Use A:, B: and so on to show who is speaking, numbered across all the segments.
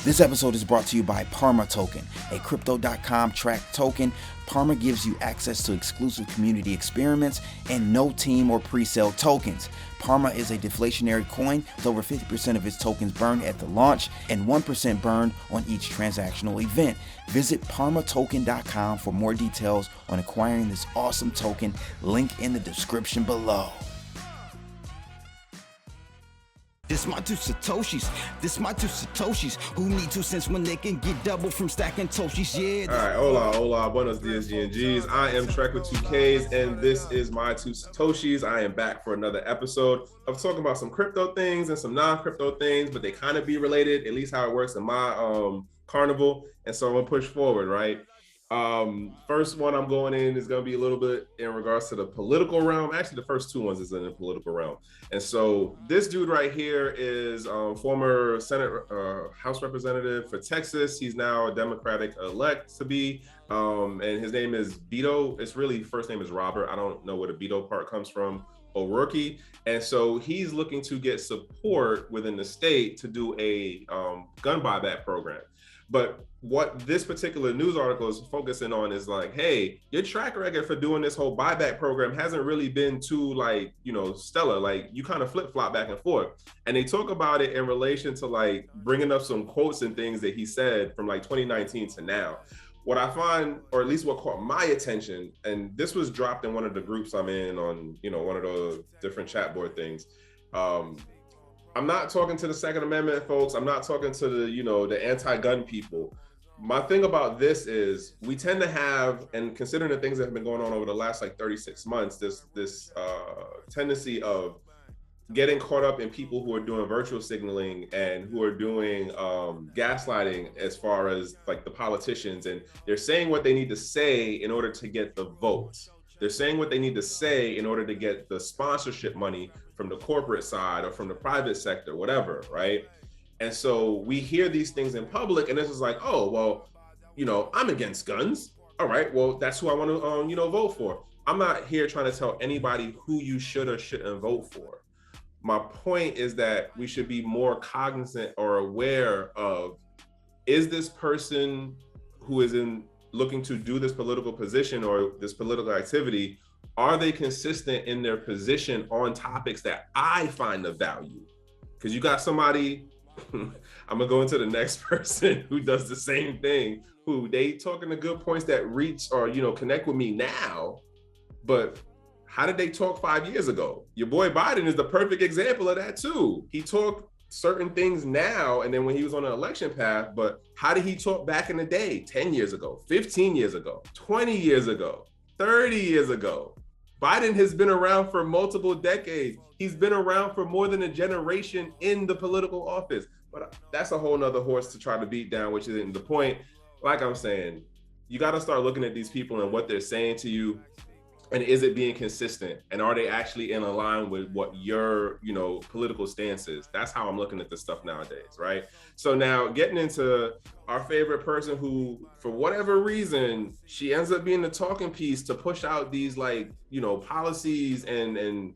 A: This episode is brought to you by Parma Token, a Crypto.com tracked token. Parma gives you access to exclusive community experiments and no team or pre-sale tokens. Parma is a deflationary coin with over 50% of its tokens burned at the launch and 1% burned on each transactional event. Visit parmatoken.com for more details on acquiring this awesome token. Link in the description below.
B: This my two Satoshis. Who need 2 cents when they can get double from stacking Toshis? Yeah.
C: All right, hola, buenos dias, GNGs. I am Trek with 2Ks, and this is my two Satoshis. I am back for another episode of talking about some crypto things and some non-crypto things, but they kind of be related, at least how it works in my carnival. And so I'm gonna push forward, right? First one I'm going in is going to be a little bit in regards to the political realm. Actually, the first two ones is in the political realm. And so this dude right here is former Senate House representative for Texas. He's now a Democratic elect to be, and his name is Beto. It's really, first name is Robert. I don't know where the Beto part comes from. O'Rourke. And so he's looking to get support within the state to do a gun buyback program. But what this particular news article is focusing on is like, hey, your track record for doing this whole buyback program hasn't really been too stellar. Like you kind of flip-flop back and forth. And they talk about it in relation to like bringing up some quotes and things that he said from like 2019 to now. What I find, or at least what caught my attention, and this was dropped in one of the groups I'm in on, one of those different chat board things. I'm not talking to the Second Amendment folks. I'm not talking to the anti-gun people. My thing about this is we tend to have, and considering the things that have been going on over the last 36 months, this tendency of getting caught up in people who are doing virtual signaling and who are doing gaslighting as far as like the politicians, and they're saying what they need to say in order to get the votes. They're saying what they need to say in order to get the sponsorship money from the corporate side or from the private sector, whatever, right? And so we hear these things in public, and this is like, oh, well, I'm against guns. All right, well, that's who I want to, vote for. I'm not here trying to tell anybody who you should or shouldn't vote for. My point is that we should be more cognizant or aware of, is this person who is looking to do this political position or this political activity, are they consistent in their position on topics that I find of value? Because you got somebody, I'm gonna go into the next person who does the same thing, who they talking the good points that reach or connect with me now, but how did they talk 5 years ago? Your boy Biden is the perfect example of that too. He talked certain things now and then when he was on an election path, but how did he talk back in the day, 10 years ago, 15 years ago, 20 years ago, 30 years ago? Biden has been around for multiple decades. He's been around for more than a generation in the political office. But that's a whole nother horse to try to beat down, which isn't the point. Like I'm saying, you got to start looking at these people and what they're saying to you. And is it being consistent? And are they actually in line with what your, political stance is? That's how I'm looking at this stuff nowadays, right? So now getting into our favorite person who, for whatever reason, she ends up being the talking piece to push out these policies and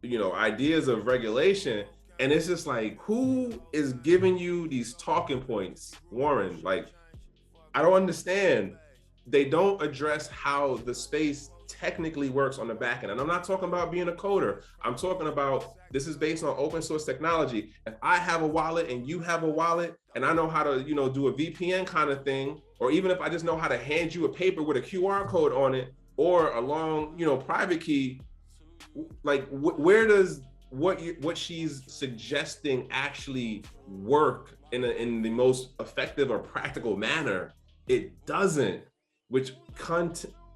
C: ideas of regulation. And it's just like, who is giving you these talking points, Warren? Like, I don't understand. They don't address how the space technically works on the back end. And I'm not talking about being a coder. I'm talking about this is based on open source technology. If I have a wallet and you have a wallet and I know how to, do a VPN kind of thing, or even if I just know how to hand you a paper with a QR code on it or a long, private key, like where does what she's suggesting actually work in the most effective or practical manner? It doesn't, which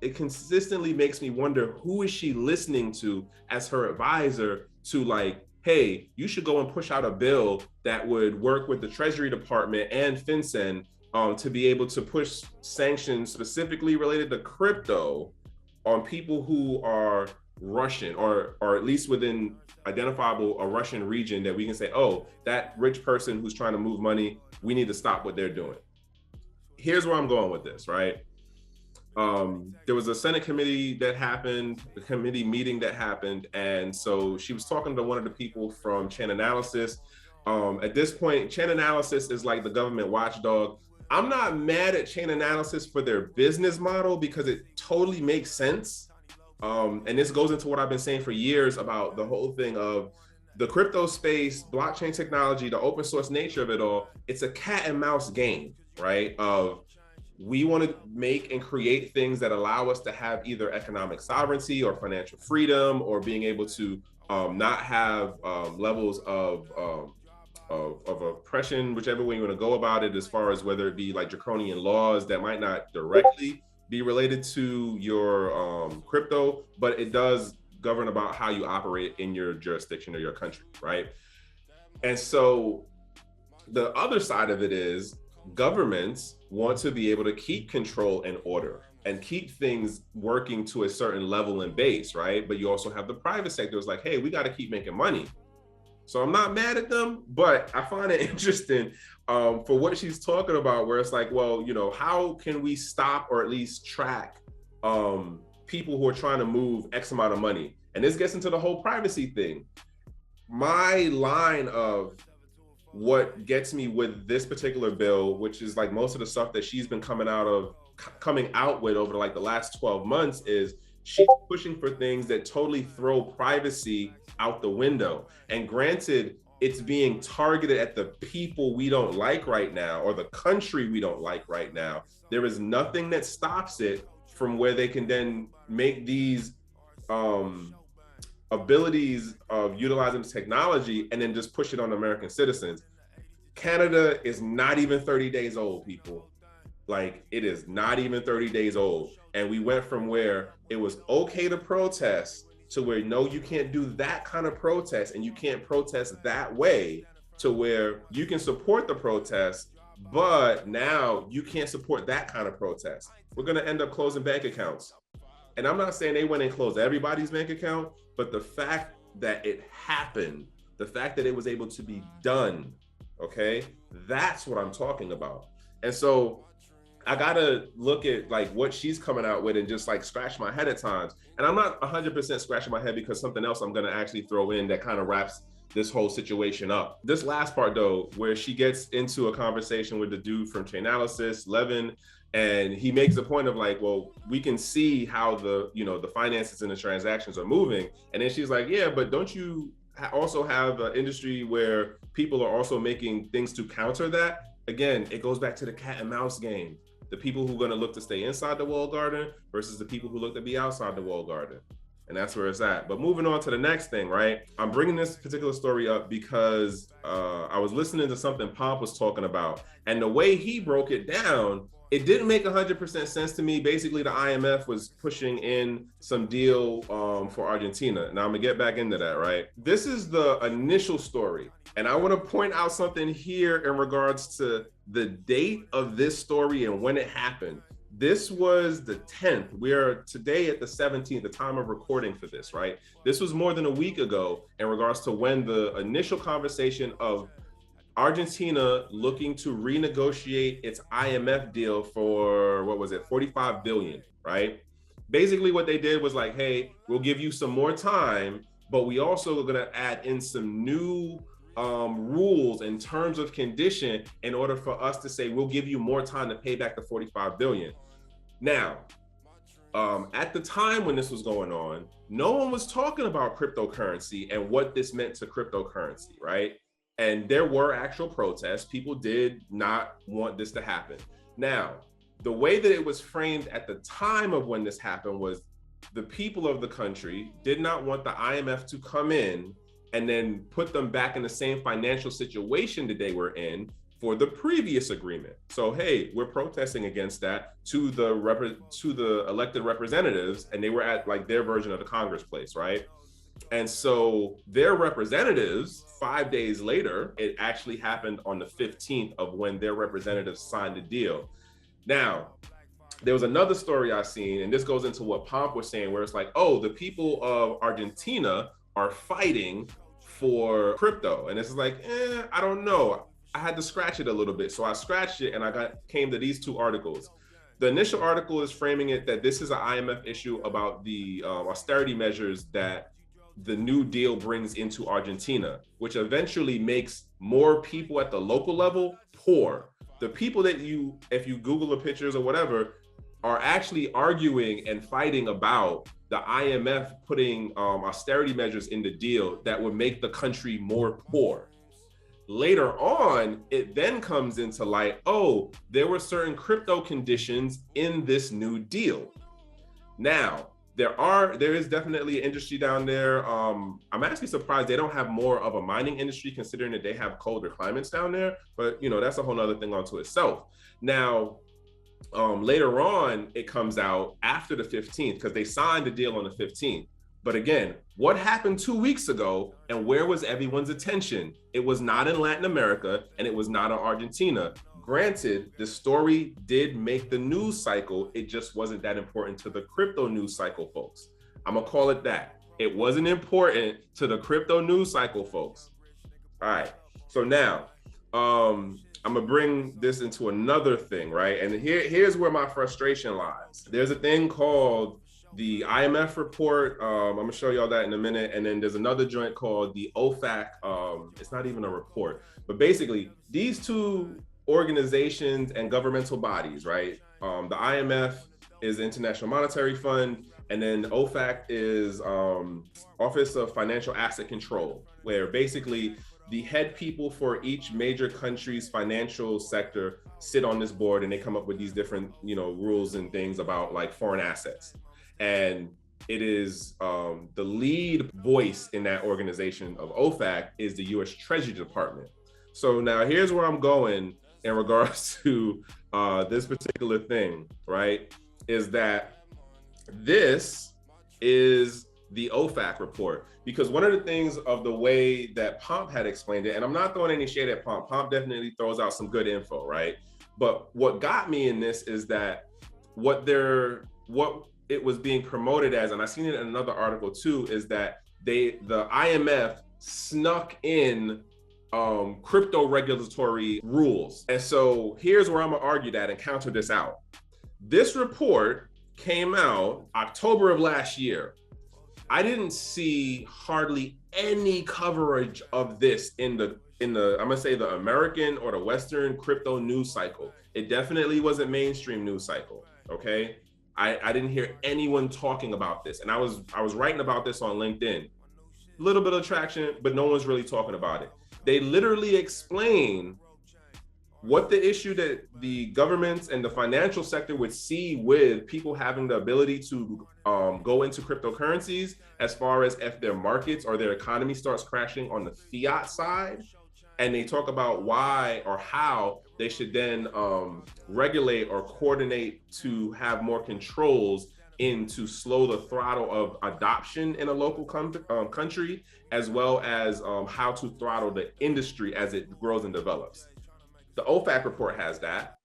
C: it consistently makes me wonder, who is she listening to as her advisor to like, hey, you should go and push out a bill that would work with the Treasury Department and FinCEN to be able to push sanctions specifically related to crypto on people who are Russian or at least within identifiable a Russian region that we can say, oh, that rich person who's trying to move money, we need to stop what they're doing. Here's where I'm going with this, right? There was a Senate committee that happened, a committee meeting that happened. And so she was talking to one of the people from Chain Analysis. At this point, chain analysis is like the government watchdog. I'm not mad at chain analysis for their business model because it totally makes sense. And this goes into what I've been saying for years about the whole thing of the crypto space, blockchain technology, the open source nature of it all. It's a cat and mouse game, right? Of we want to make and create things that allow us to have either economic sovereignty or financial freedom, or being able to not have levels of oppression, whichever way you want to go about it, as far as whether it be like draconian laws that might not directly be related to your crypto, but it does govern about how you operate in your jurisdiction or your country, right? And so the other side of it is governments want to be able to keep control and order and keep things working to a certain level and base, right? But you also have the private sector is like, hey, we got to keep making money. So I'm not mad at them, but I find it interesting for what she's talking about, where it's like, well, you know, how can we stop or at least track people who are trying to move X amount of money? And this gets into the whole privacy thing. My line of what gets me with this particular bill, which is like most of the stuff that she's been coming out with over like the last 12 months, is she's pushing for things that totally throw privacy out the window. And granted, it's being targeted at the people we don't like right now, or the country we don't like right now. There is nothing that stops it from where they can then make these abilities of utilizing technology and then just push it on American citizens. Canada is not even 30 days old, people. Like, it is not even 30 days old. And we went from where it was okay to protest to where, no, you can't do that kind of protest and you can't protest that way, to where you can support the protest, but now you can't support that kind of protest. We're going to end up closing bank accounts. And I'm not saying they went and closed everybody's bank account, but the fact that it happened, the fact that it was able to be done, okay, that's what I'm talking about. And so I gotta look at like what she's coming out with and just like scratch my head at times. And I'm not 100% scratching my head, because something else I'm gonna actually throw in that kind of wraps this whole situation up. This last part though, where she gets into a conversation with the dude from Chainalysis, Levin, and he makes a point of like, well, we can see how the, you know, the finances and the transactions are moving. And then she's like, yeah, but don't you also have an industry where people are also making things to counter that? Again, it goes back to the cat and mouse game. The people who are going to look to stay inside the walled garden versus the people who look to be outside the walled garden. And that's where it's at. But moving on to the next thing, right? I'm bringing this particular story up because I was listening to something Pomp was talking about. And the way he broke it down, it didn't make 100% sense to me. Basically, the IMF was pushing in some deal for Argentina. Now I'm gonna get back into that, right? This is the initial story. And I wanna point out something here in regards to the date of this story and when it happened. This was the 10th. We are today at the 17th, the time of recording for this, right? This was more than a week ago in regards to when the initial conversation of Argentina looking to renegotiate its IMF deal for, what was it, 45 billion, right? Basically what they did was like, hey, we'll give you some more time, but we also are gonna add in some new rules in terms of condition in order for us to say, we'll give you more time to pay back the 45 billion. Now, at the time when this was going on, no one was talking about cryptocurrency and what this meant to cryptocurrency, right? And there were actual protests. People did not want this to happen. Now, the way that it was framed at the time of when this happened was the people of the country did not want the IMF to come in and then put them back in the same financial situation that they were in for the previous agreement. So, hey, we're protesting against that to the elected representatives, and they were at like their version of the Congress place, right? And so their representatives, 5 days later, it actually happened on the 15th of when their representatives signed the deal. Now, there was another story I seen, and this goes into what Pomp was saying, where it's like, oh, the people of Argentina are fighting for crypto. And it's like, I don't know. I had to scratch it a little bit. So I scratched it and came to these two articles. The initial article is framing it that this is an IMF issue about the austerity measures that the New Deal brings into Argentina, which eventually makes more people at the local level poor. The people that if you Google the pictures or whatever, are actually arguing and fighting about the IMF putting austerity measures in the deal that would make the country more poor. Later on, it then comes into light, oh, there were certain crypto conditions in this New Deal. Now, there is definitely an industry down there. I'm actually surprised they don't have more of a mining industry, considering that they have colder climates down there, but that's a whole other thing onto itself. Now, later on, it comes out after the 15th, because they signed the deal on the 15th. But again, what happened 2 weeks ago, and where was everyone's attention? It was not in Latin America, and it was not in Argentina. Granted, the story did make the news cycle. It just wasn't that important to the crypto news cycle, folks. I'm gonna call it that. It wasn't important to the crypto news cycle, folks. All right, so now, I'm gonna bring this into another thing, right? And here's where my frustration lies. There's a thing called the IMF report. I'm gonna show y'all that in a minute. And then there's another joint called the OFAC. It's not even a report, but basically these two organizations and governmental bodies, right? The IMF is the International Monetary Fund, and then OFAC is Office of Financial Asset Control, where basically the head people for each major country's financial sector sit on this board, and they come up with these different, rules and things about like foreign assets. And it is the lead voice in that organization of OFAC is the U.S. Treasury Department. So now here's where I'm going in regards to this particular thing, right? Is that this is the OFAC report. Because one of the things of the way that Pomp had explained it, and I'm not throwing any shade at Pomp, Pomp definitely throws out some good info, right? But what got me in this is that what it was being promoted as, and I seen it in another article too, is that the IMF snuck in crypto regulatory rules. And so here's where I'm gonna argue that and counter this out. This report came out October of last year. I didn't see hardly any coverage of this in the I'm gonna say the American or the Western crypto news cycle. It definitely wasn't mainstream news cycle, okay? I didn't hear anyone talking about this. And I was writing about this on LinkedIn. A little bit of traction, but no one's really talking about it. They literally explain what the issue that the governments and the financial sector would see with people having the ability to go into cryptocurrencies, as far as if their markets or their economy starts crashing on the fiat side. And they talk about why or how they should then regulate or coordinate to have more controls in to slow the throttle of adoption in a local country, as well as how to throttle the industry as it grows and develops. The OFAC report has that.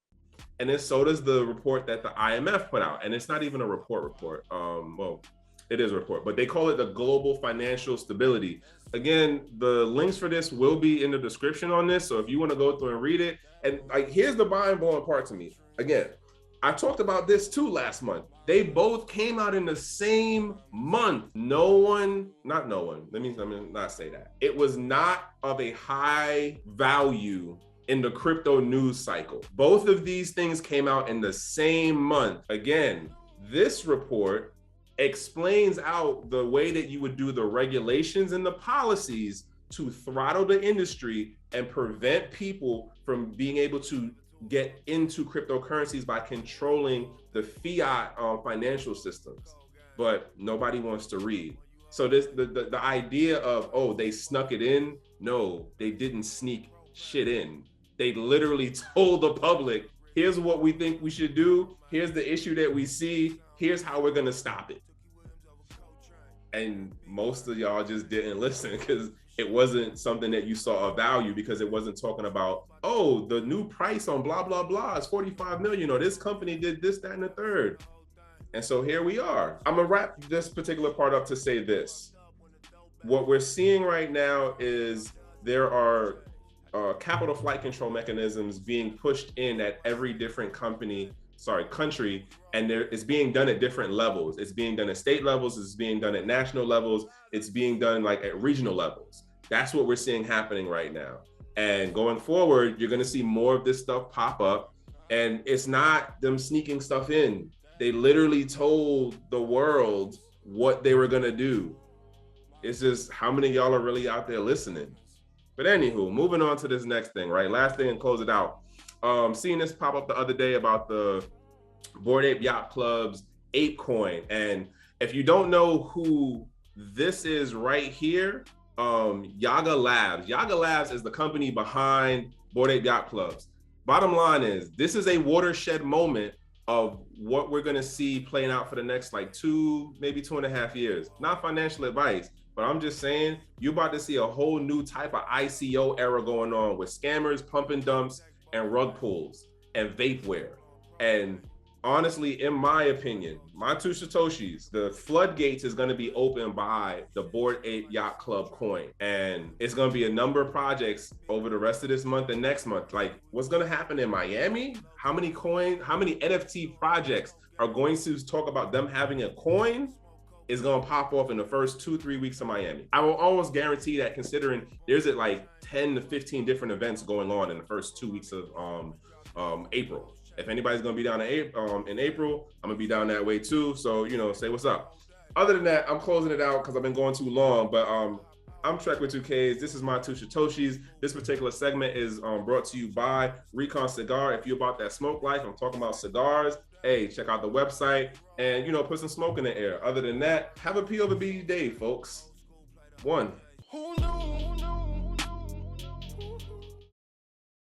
C: And then so does the report that the IMF put out. And it's not even a report. Well, it is a report, but they call it the Global Financial Stability. Again, the links for this will be in the description on this. So if you want to go through and read it, and like, here's the mind-blowing part to me. Again, I talked about this too last month. They both came out in the same month. Let me not say that. It was not of a high value in the crypto news cycle. Both of these things came out in the same month. Again, this report explains out the way that you would do the regulations and the policies to throttle the industry and prevent people from being able to get into cryptocurrencies by controlling the fiat financial systems. But nobody wants to read. So the idea of, oh, they snuck it in. No, they didn't sneak shit in. They literally told the public, here's what we think we should do. Here's the issue that we see. Here's how we're gonna stop it. And most of y'all just didn't listen because it wasn't something that you saw a value, because it wasn't talking about, oh, the new price on blah, blah, blah is 45 million, or this company did this, that, and the third. And so here we are. I'm gonna wrap this particular part up to say this. What we're seeing right now is there are capital flight control mechanisms being pushed in at every different company country, and it's being done at different levels. It's being done at state levels, it's being done at national levels, it's being done like at regional levels. That's what we're seeing happening right now. And going forward, you're going to see more of this stuff pop up, and it's not them sneaking stuff in. They literally told the world what they were going to do. It's just how many of y'all are really out there listening. But anywho, moving on to this next thing, right? Last thing and close it out. Seeing this pop up the other day about the Bored Ape Yacht Club's Apecoin. And if you don't know who this is right here, Yaga Labs. Yaga Labs is the company behind Bored Ape Yacht Clubs. Bottom line is, this is a watershed moment of what we're going to see playing out for the next like 2, maybe 2.5 years. Not financial advice, but I'm just saying you're about to see a whole new type of ICO era going on with scammers, pump and dumps, and rug pulls and vapeware. And honestly, in my opinion, my 2 Satoshis, the floodgates is going to be opened by the Bored Ape Yacht Club coin. And it's going to be a number of projects over the rest of this month and next month. Like, what's going to happen in Miami? How many NFT projects are going to talk about them having a coin is going to pop off in the first 2-3 weeks of Miami? I will almost guarantee that, considering there's like 10 to 15 different events going on in the first 2 weeks of April. If anybody's going to be down in April, I'm going to be down that way too. So, say what's up. Other than that, I'm closing it out because I've been going too long, but I'm Trek with 2Ks. This is my 2 Satoshis. This particular segment is brought to you by Recon Cigar. If you're about that smoke life, I'm talking about cigars. Hey, check out the website and, put some smoke in the air. Other than that, have a P over B day, folks. 1.
B: Who knew